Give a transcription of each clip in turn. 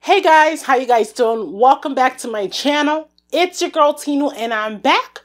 Hey guys, how you guys doing? Welcome back to my channel. It's your girl Tinu and I'm back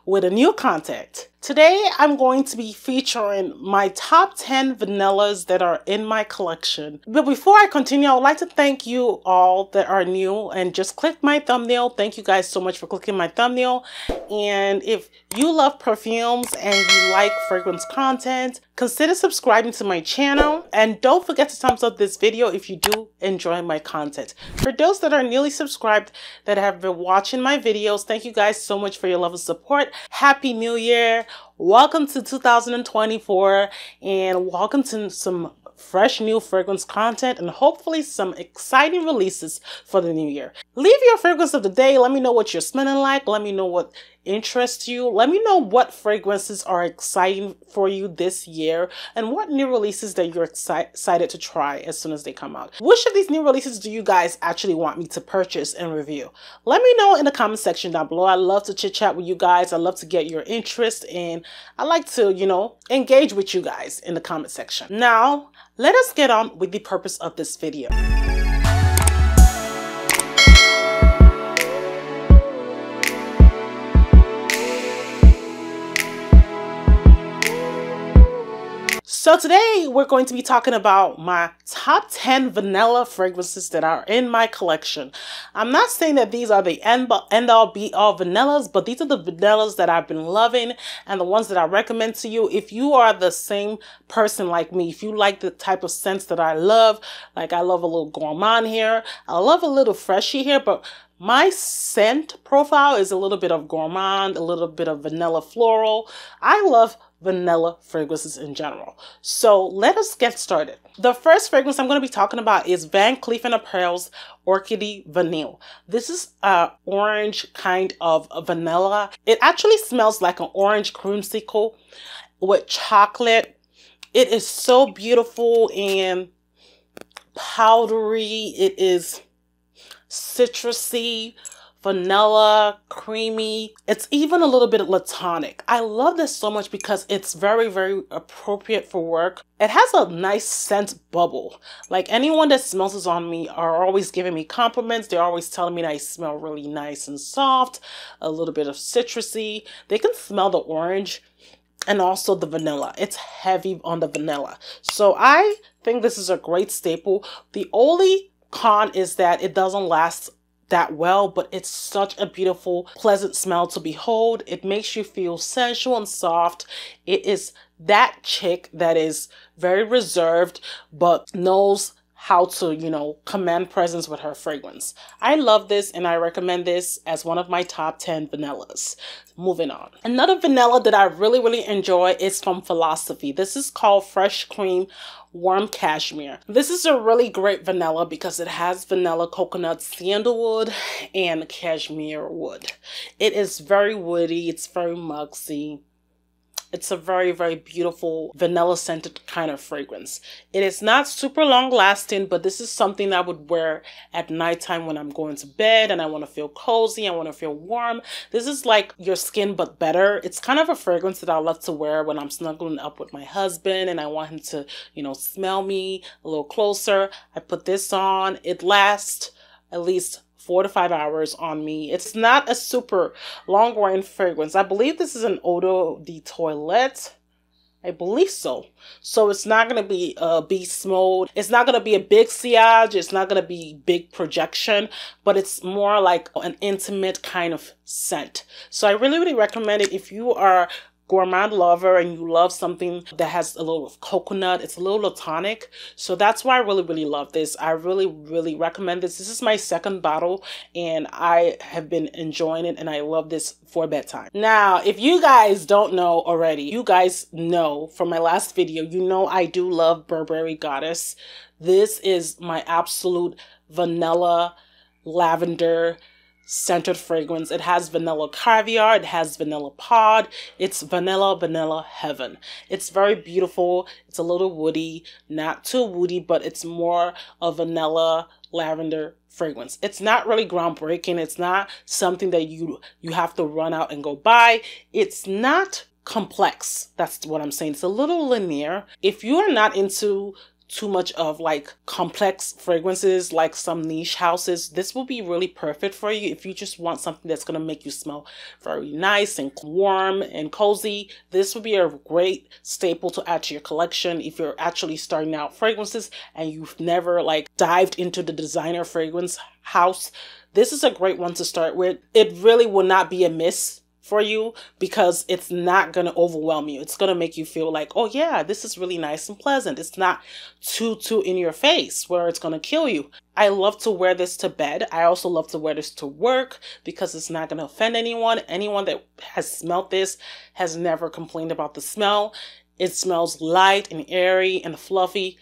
with a new content. Today I'm going to be featuring my top 10 vanillas that are in my collection. But before I continue, I would like to thank you all that are new and just click my thumbnail. Thank you guys so much for clicking my thumbnail. And if you love perfumes and you like fragrance content, consider subscribing to my channel. And don't forget to thumbs up this video if you do enjoy my content. For those that are newly subscribed that have been watching my videos, thank you guys so much for your love and support. Happy New Year. Welcome to 2024 and welcome to some fresh new fragrance content and hopefully some exciting releases for the new year. Leave your fragrance of the day. Let me know what you're smelling like. Let me know what interests you. Let me know what fragrances are exciting for you this year and what new releases that you're excited to try as soon as they come out. Which of these new releases do you guys actually want me to purchase and review? Let me know in the comment section down below. I love to chit chat with you guys. I love to get your interest and I like to, engage with you guys in the comment section. Now, let us get on with the purpose of this video. So today we're going to be talking about my top 10 vanilla fragrances that are in my collection. I'm not saying that these are the end all be all vanillas, but these are the vanillas that I've been loving and the ones that I recommend to you. If you are the same person like me, if you like the type of scents that I love, like I love a little gourmand here, I love a little freshy here, but my scent profile is a little bit of gourmand, a little bit of vanilla floral. I love vanilla fragrances in general. So let us get started. The first fragrance I'm going to be talking about is Van Cleef & Arpels Orchidee Vanille. This is a orange kind of vanilla. It actually smells like an orange creamsicle with chocolate. It is so beautiful and powdery. It is citrusy, vanilla, creamy. It's even a little bit latonic. I love this so much because it's very, very appropriate for work. It has a nice scent bubble. Like anyone that smells this on me are always giving me compliments. They're always telling me that I smell really nice and soft, a little bit of citrusy. They can smell the orange and also the vanilla. It's heavy on the vanilla. So I think this is a great staple. The only con is that it doesn't last that well, but it's such a beautiful, pleasant smell to behold. It makes you feel sensual and soft. It is that chick that is very reserved, but knows how to, command presence with her fragrance. I love this and I recommend this as one of my top 10 vanillas. Moving on. Another vanilla that I really, really enjoy is from Philosophy. This is called Fresh Cream Warm Cashmere. This is a really great vanilla because it has vanilla, coconut, sandalwood, and cashmere wood. It is very woody. It's very mugsy. It's a very, very beautiful vanilla scented kind of fragrance. It is not super long lasting, but this is something I would wear at nighttime when I'm going to bed and I want to feel cozy. I want to feel warm. This is like your skin, but better. It's kind of a fragrance that I love to wear when I'm snuggling up with my husband and I want him to, smell me a little closer. I put this on. It lasts at least 4 to 5 hours on me. It's not a super long wearing fragrance. I believe this is an eau de toilette. I believe so. So it's not going to be beast mode. It's not going to be a big sillage. It's not going to be big projection, but it's more like an intimate kind of scent. So I really, really recommend it if you are gourmand lover and you love something that has a little of coconut. It's a little latonic, so that's why I really, really love this. I really, really recommend this. This is my second bottle and I have been enjoying it and I love this for bedtime. Now, if you guys don't know already, you guys know from my last video, I do love Burberry Goddess. This is my absolute vanilla lavender scented fragrance. It has vanilla caviar, it has vanilla pod, it's Vanilla Heaven. It's very beautiful. It's a little woody, not too woody, but it's more of vanilla lavender fragrance. It's not really groundbreaking. It's not something that you have to run out and go buy. It's not complex. That's what I'm saying. It's a little linear. If you are not into too much of like complex fragrances like some niche houses, this will be really perfect for you. If you just want something that's going to make you smell very nice and warm and cozy, this would be a great staple to add to your collection. If you're actually starting out fragrances and you've never like dived into the designer fragrance house, this is a great one to start with. It really will not be a miss for you because it's not going to overwhelm you. It's going to make you feel like, oh yeah, this is really nice and pleasant. It's not too in your face where it's going to kill you. I love to wear this to bed. I also love to wear this to work because it's not going to offend anyone. Anyone that has smelled this has never complained about the smell. It smells light and airy and fluffy.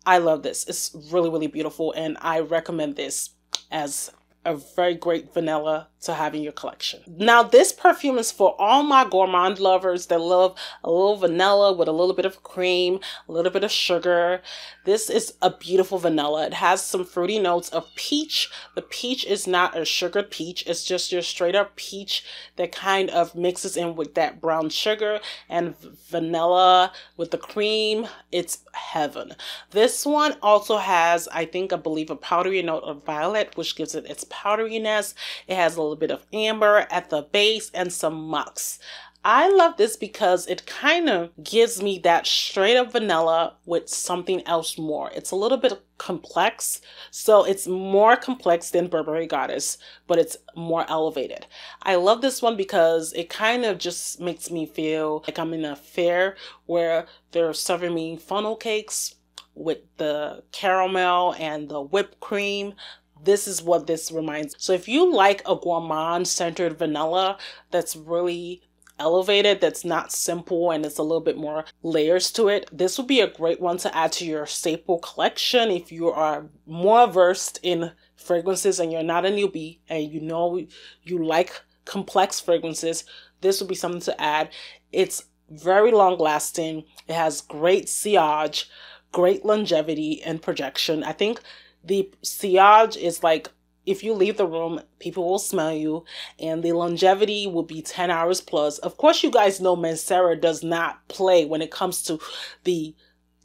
I love this. It's really, really beautiful, and I recommend this as a very great vanilla to have in your collection. Now, this perfume is for all my gourmand lovers that love a little vanilla with a little bit of cream, a little bit of sugar. This is a beautiful vanilla. It has some fruity notes of peach. The peach is not a sugared peach. It's just your straight up peach that kind of mixes in with that brown sugar and vanilla with the cream. It's heaven. This one also has, I believe a powdery note of violet, which gives it its powderiness. It has a little bit of amber at the base and some musk. I love this because it kind of gives me that straight up vanilla with something else more. It's a little bit complex, so it's more complex than Burberry Goddess, but it's more elevated. I love this one because it kind of just makes me feel like I'm in a fair where they're serving me funnel cakes with the caramel and the whipped cream. This is what this reminds. So if you like a gourmand centered vanilla that's really elevated, that's not simple and it's a little bit more layers to it, this would be a great one to add to your staple collection. If you are more versed in fragrances and you're not a newbie and you know you like complex fragrances, this would be something to add. It's very long lasting. It has great sillage, great longevity and projection. I think the sillage is like, if you leave the room, people will smell you, and the longevity will be 10 hours plus. Of course, you guys know Mancera does not play when it comes to the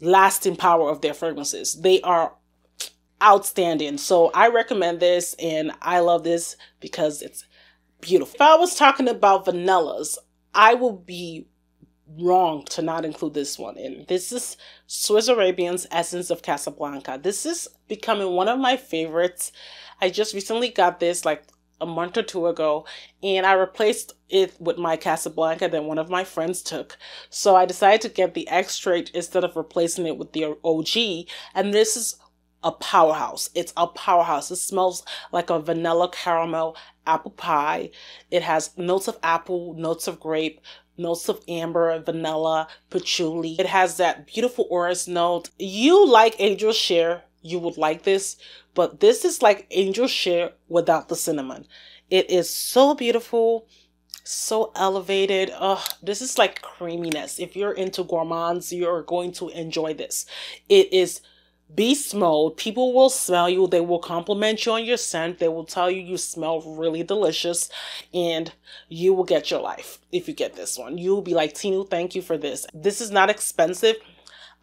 lasting power of their fragrances. They are outstanding. So I recommend this, and I love this because it's beautiful. If I was talking about vanillas, I would be wrong to not include this one in. This is Swiss Arabian's Essence of Casablanca. This is becoming one of my favorites. I just recently got this like a month or two ago, and I replaced it with my Casablanca that one of my friends took. So I decided to get the extract instead of replacing it with the OG, and this is a powerhouse. It's a powerhouse. It smells like a vanilla caramel apple pie. It has notes of apple, notes of grape, notes of amber, vanilla, patchouli. It has that beautiful orris note. You like Angel Share, you would like this, but this is like Angel Share without the cinnamon. It is so beautiful, so elevated. This is like creaminess. If you're into gourmands, you're going to enjoy this. It is beast mode. People will smell you. They will compliment you on your scent. They will tell you you smell really delicious, and you will get your life if you get this one. You will be like, Tinu, thank you for this. This is not expensive.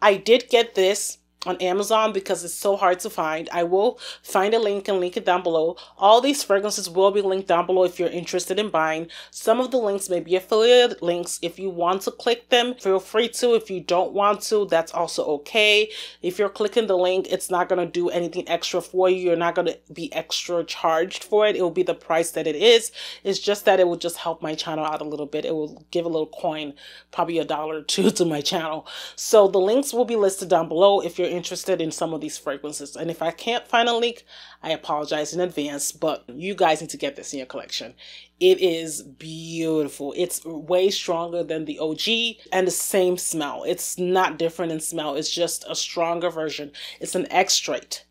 I did get this on Amazon because it's so hard to find. I will find a link and link it down below. All these fragrances will be linked down below if you're interested in buying. Some of the links may be affiliate links. If you want to click them, feel free to. If you don't want to, that's also okay. If you're clicking the link, it's not going to do anything extra for you. You're not going to be extra charged for it. It will be the price that it is. It's just that it will just help my channel out a little bit. It will give a little coin, probably $1 or $2 to my channel. So the links will be listed down below if you're interested in some of these fragrances. And if I can't find a link, I apologize in advance, but you guys need to get this in your collection. It is beautiful. It's way stronger than the OG and the same smell. It's not different in smell. It's just a stronger version. It's an extract,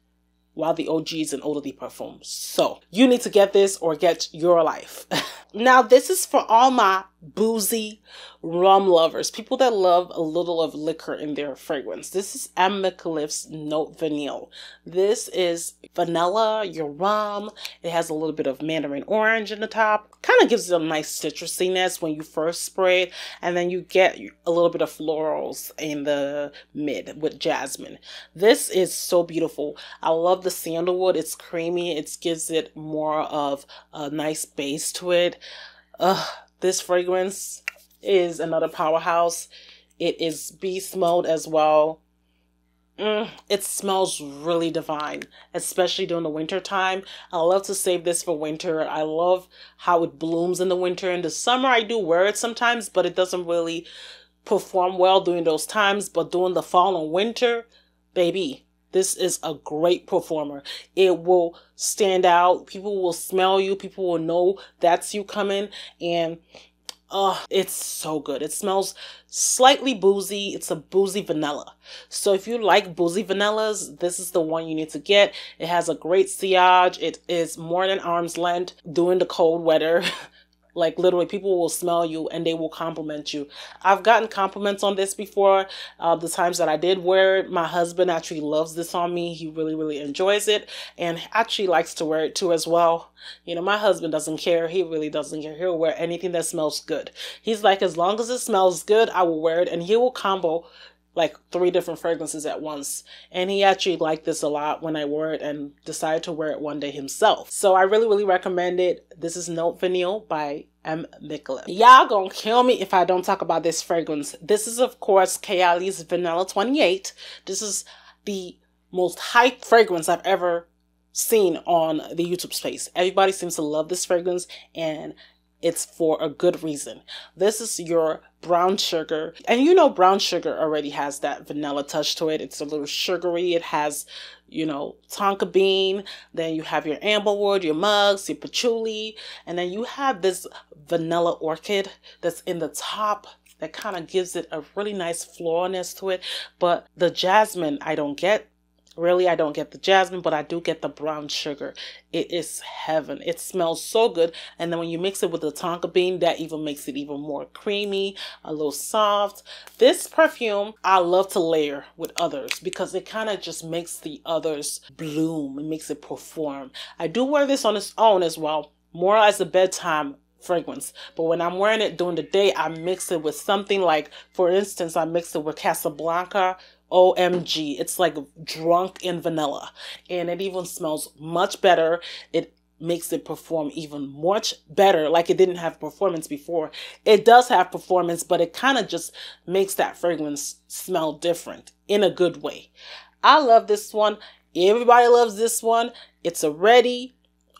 while the OG is an eau de parfum. So you need to get this or get your life. Now, this is for all my boozy rum lovers, people that love a little of liquor in their fragrance. This is Micaleff's Note Vanille. This is vanilla, your rum. It has a little bit of mandarin orange in the top. Kind of gives it a nice citrusiness when you first spray it, and then you get a little bit of florals in the mid with jasmine. This is so beautiful. I love the sandalwood. It's creamy. It gives it more of a nice base to it. This fragrance is another powerhouse. It is beast mode as well. It smells really divine, especially during the winter time. I love to save this for winter. I love how it blooms in the winter. In the summer, I do wear it sometimes, but it doesn't really perform well during those times. But during the fall and winter, baby, this is a great performer. It will stand out. People will smell you. People will know that's you coming. And it's so good. It smells slightly boozy. It's a boozy vanilla. So if you like boozy vanillas, this is the one you need to get. It has a great sillage. It is more than arm's length during the cold weather. Like literally people will smell you and they will compliment you. I've gotten compliments on this before. The times that I did wear it, my husband actually loves this on me. He really, really enjoys it and actually likes to wear it too as well. You know, my husband doesn't care. He really doesn't care. He'll wear anything that smells good. He's like, as long as it smells good, I will wear it. And he will combo like 3 different fragrances at once. And he actually liked this a lot when I wore it and decided to wear it one day himself. So I really, really recommend it. This is Note Vanille by Micaleff. Y'all gonna kill me if I don't talk about this fragrance. This is, of course, Kayali's Vanilla 28. This is the most hyped fragrance I've ever seen on the YouTube space. Everybody seems to love this fragrance, and it's for a good reason. This is your brown sugar. And you know brown sugar already has that vanilla touch to it. It's a little sugary. It has, you know, tonka bean. Then you have your amberwood, your mugs, your patchouli. And then you have this vanilla orchid that's in the top that kind of gives it a really nice floralness to it. But the jasmine I don't get. Really, I don't get the jasmine, but I do get the brown sugar. It is heaven. It smells so good. And then when you mix it with the tonka bean, that even makes it even more creamy, a little soft. This perfume, I love to layer with others because it kind of just makes the others bloom. It makes it perform. I do wear this on its own as well, more as a bedtime fragrance. But when I'm wearing it during the day, I mix it with something like, for instance, I mix it with Casablanca. OMG, it's like drunk in vanilla, and it even smells much better. It makes it perform even much better, like it didn't have performance before. It does have performance, but it kind of just makes that fragrance smell different in a good way. I love this one. Everybody loves this one. It's already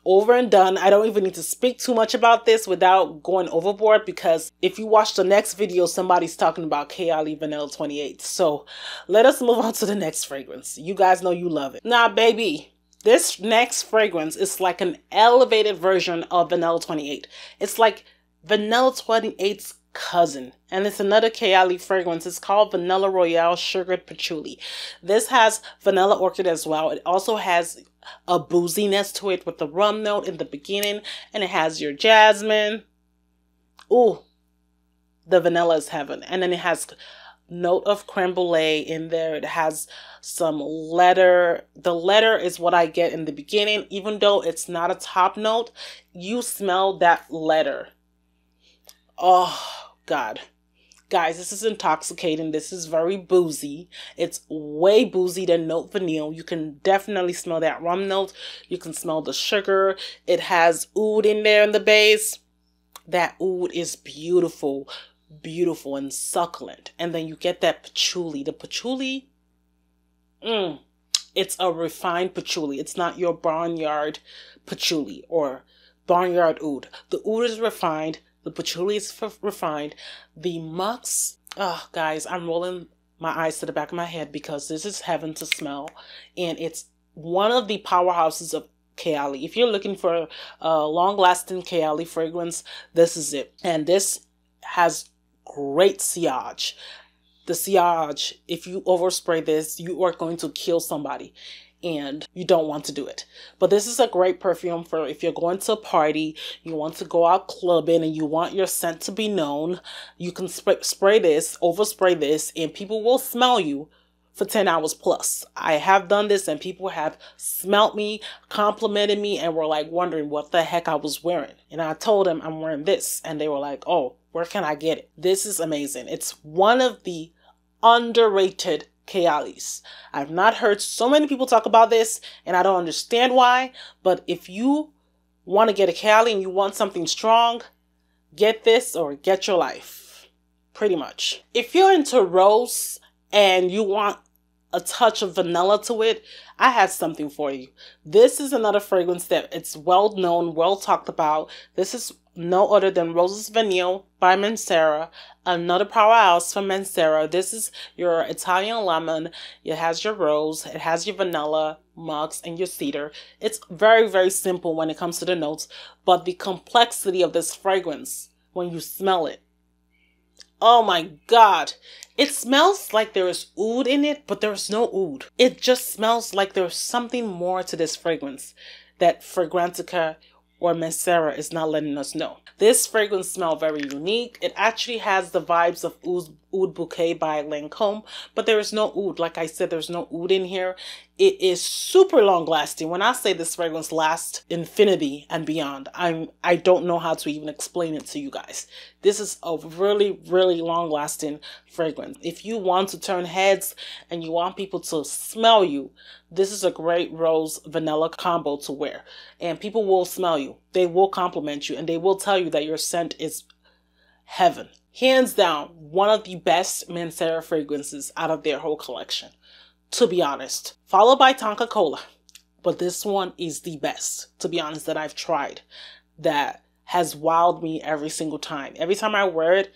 over and done. I don't even need to speak too much about this without going overboard, because if you watch the next video, somebody's talking about Kayali Vanilla 28. So let us move on to the next fragrance. You guys know you love it. Now, baby, this next fragrance is like an elevated version of Vanilla 28. It's like Vanilla 28's cousin, and it's another Kayali fragrance. It's called Vanilla Royale Sugared Patchouli. This has vanilla orchid as well. It also has a booziness to it with the rum note in the beginning, and it has your jasmine. Ooh, the vanilla is heaven. And then it has note of creme brulee in there. It has some leather. The leather is what I get in the beginning. Even though it's not a top note, you smell that leather. Oh God, guys, this is intoxicating. This is very boozy. It's way boozy than Note Vanille. You can definitely smell that rum note. You can smell the sugar. It has oud in there in the base. That oud is beautiful, beautiful and succulent. And then you get that patchouli. The patchouli, it's a refined patchouli. It's not your barnyard patchouli or barnyard oud. The oud is refined. The patchouli is refined. The musk, oh, guys, I'm rolling my eyes to the back of my head because this is heaven to smell. And it's one of the powerhouses of Kayali. If you're looking for a long-lasting Kayali fragrance, this is it. And this has great sillage. The sillage, if you overspray this, you are going to kill somebody. and you don't want to do it. But this is a great perfume for if you're going to a party, you want to go out clubbing, and you want your scent to be known. You can spray this, overspray this, and people will smell you for 10 hours plus. I have done this, and people have smelt me, complimented me, and were like wondering what the heck I was wearing. And I told them I'm wearing this, and they were like, oh, where can I get it? This is amazing. It's one of the underrated Kayalis. I've not heard so many people talk about this, and I don't understand why, but if you want to get a Kayali and you want something strong, get this or get your life, pretty much. If you're into rose and you want a touch of vanilla to it, I have something for you. This is another fragrance that it's well known, well talked about. This is no other than Roses Vanille by Mancera, another powerhouse from Mancera. This is your Italian lemon. It has your rose, it has your vanilla, musk, and your cedar. It's very, very simple when it comes to the notes, but the complexity of this fragrance when you smell it, oh my God. It smells like there is oud in it, but there's no oud. It just smells like there's something more to this fragrance that Fragrantica or Mancera is not letting us know. This fragrance smells very unique. It actually has the vibes of Oud Bouquet by Lancôme, but there is no oud. Like I said, there's no oud in here. It is super long lasting. When I say this fragrance lasts infinity and beyond, I don't know how to even explain it to you guys. This is a really, really long lasting fragrance. If you want to turn heads and you want people to smell you, this is a great rose vanilla combo to wear. And people will smell you. They will compliment you, and they will tell you that your scent is heaven. Hands down, one of the best Mancera fragrances out of their whole collection, to be honest. Followed by Tonka Cola. But this one is the best, to be honest, that I've tried. That has wowed me every single time. Every time I wear it,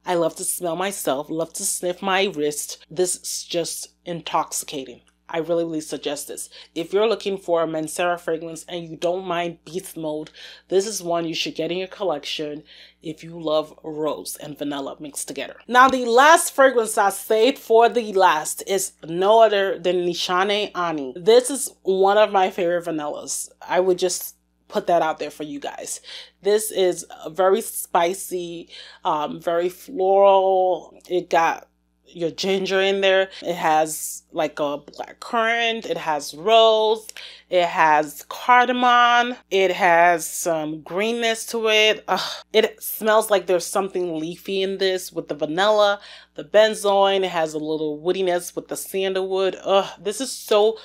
I love to smell myself, love to sniff my wrist. This is just intoxicating. I really, really suggest this. If you're looking for a Mancera fragrance and you don't mind beast mode, this is one you should get in your collection if you love rose and vanilla mixed together. Now, the last fragrance I saved for the last is no other than Nishan Ani. This is one of my favorite vanillas. I would just put that out there for you guys. This is very spicy, very floral. It got your ginger in there. It has like a black currant. It has rose. It has cardamom. It has some greenness to it. It smells like there's something leafy in this with the vanilla, the benzoin. It has a little woodiness with the sandalwood. This is so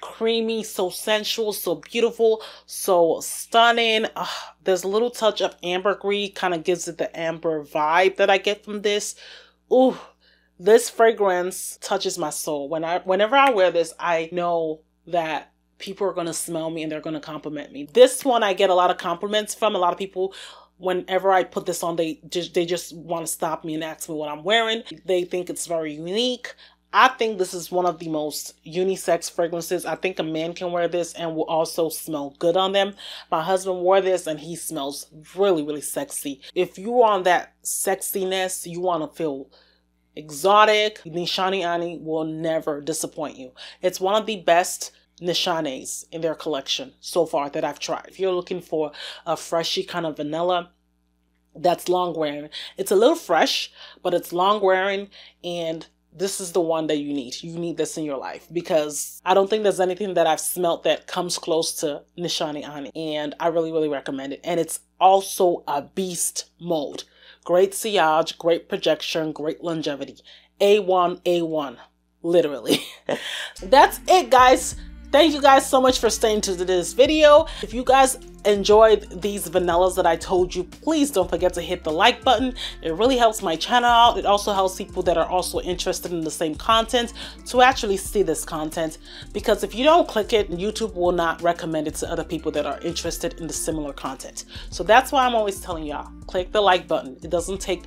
creamy, so sensual, so beautiful, so stunning. There's a little touch of ambergris, kind of gives it the amber vibe that I get from this. Ooh. This fragrance touches my soul. Whenever I wear this, I know that people are going to smell me and they're going to compliment me. This one I get a lot of compliments from. A lot of people, whenever I put this on, they just want to stop me and ask me what I'm wearing. They think it's very unique. I think this is one of the most unisex fragrances. I think a man can wear this and will also smell good on them. My husband wore this and he smells really, really sexy. If you want that sexiness, you want to feel exotic, Nishan Ani will never disappoint you. It's one of the best Nishanes in their collection so far that I've tried. If you're looking for a freshy kind of vanilla that's long wearing, it's a little fresh, but it's long wearing, and this is the one that you need. You need this in your life, because I don't think there's anything that I've smelt that comes close to Nishan Ani, and I really, really recommend it. And it's also a beast mode. Great sillage, great projection, great longevity. A1, A1, literally. That's it, guys. Thank you guys so much for staying to this video. If you guys enjoyed these vanillas that I told you, please don't forget to hit the like button. It really helps my channel out. It also helps people that are also interested in the same content to actually see this content, because if you don't click it, YouTube will not recommend it to other people that are interested in the similar content. So that's why I'm always telling y'all, click the like button. It doesn't take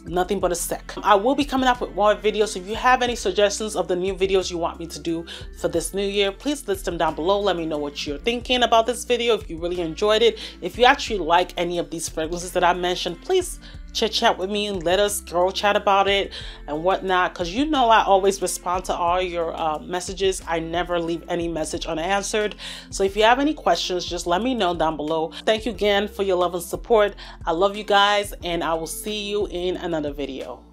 nothing but a sec. I will be coming up with more videos, so if you have any suggestions of the new videos you want me to do for this new year, please list them down below. Let me know what you're thinking about this video, if you really enjoyed it. If you actually like any of these fragrances that I mentioned, please chit chat with me and let us girl chat about it and whatnot, because you know I always respond to all your messages. I never leave any message unanswered. So if you have any questions, just let me know down below. Thank you again for your love and support. I love you guys, and I will see you in another video.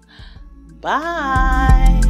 Bye.